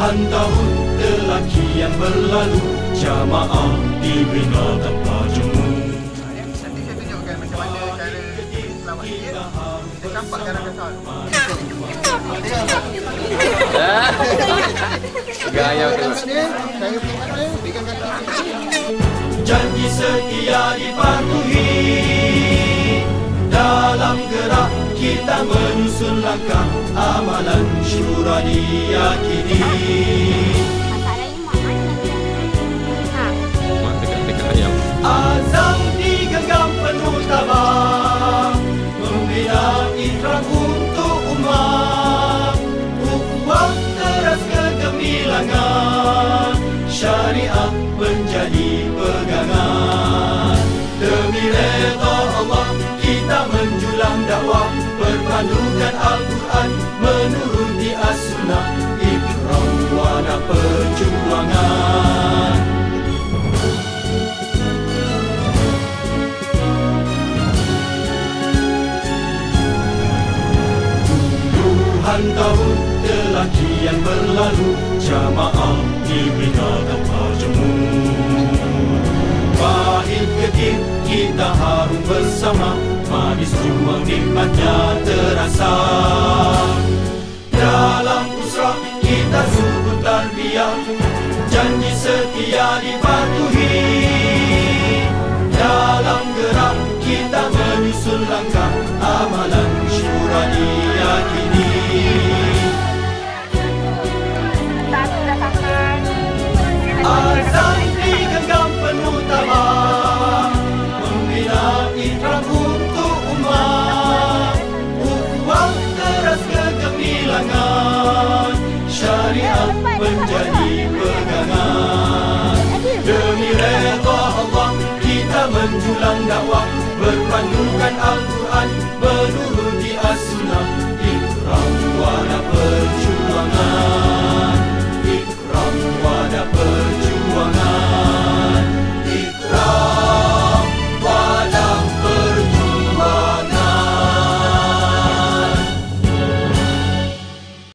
Puluhan tahun telah kian berlalu, jamaah dibina tanpa jemu. Nanti saya tunjukkan macam mana cara selamat sikit. Kita campak garam kasar. Gaya tu. Saya pegang kaki. Janji setia dipatuhi, dalam gerak kita menyusun langkah, amalan syura diyakini. Mak dekat ayam. Azam digenggam penuh tabah, membina ikrar untuk umat. Ukhuwah teras kegemilangan, syariah menjadi pegangan. Demi redha Allah kita menjulang dakwah, berpandukan Al-Quran, menuruti As-Sunnah, ikrar wadah perjuangan. Puluhan tahun telah kian berlalu, jamaah dibina tanpa jemu. Pahit getir kita harum bersama, manis juang nikmatnya terasa. Dalam usrah kita sukun tarbiyah, janji setia dipatuhi. Dalam gerak kita menyusun langkah, amalan syura diyakini. Azam digenggam penuh tabah, membina ikrar untuk umat. Ukhuwah teras kegemilangan, syariat menjadi pegangan. Demi redha Allah kita menjulang dakwah, berpandukan Al-Quran,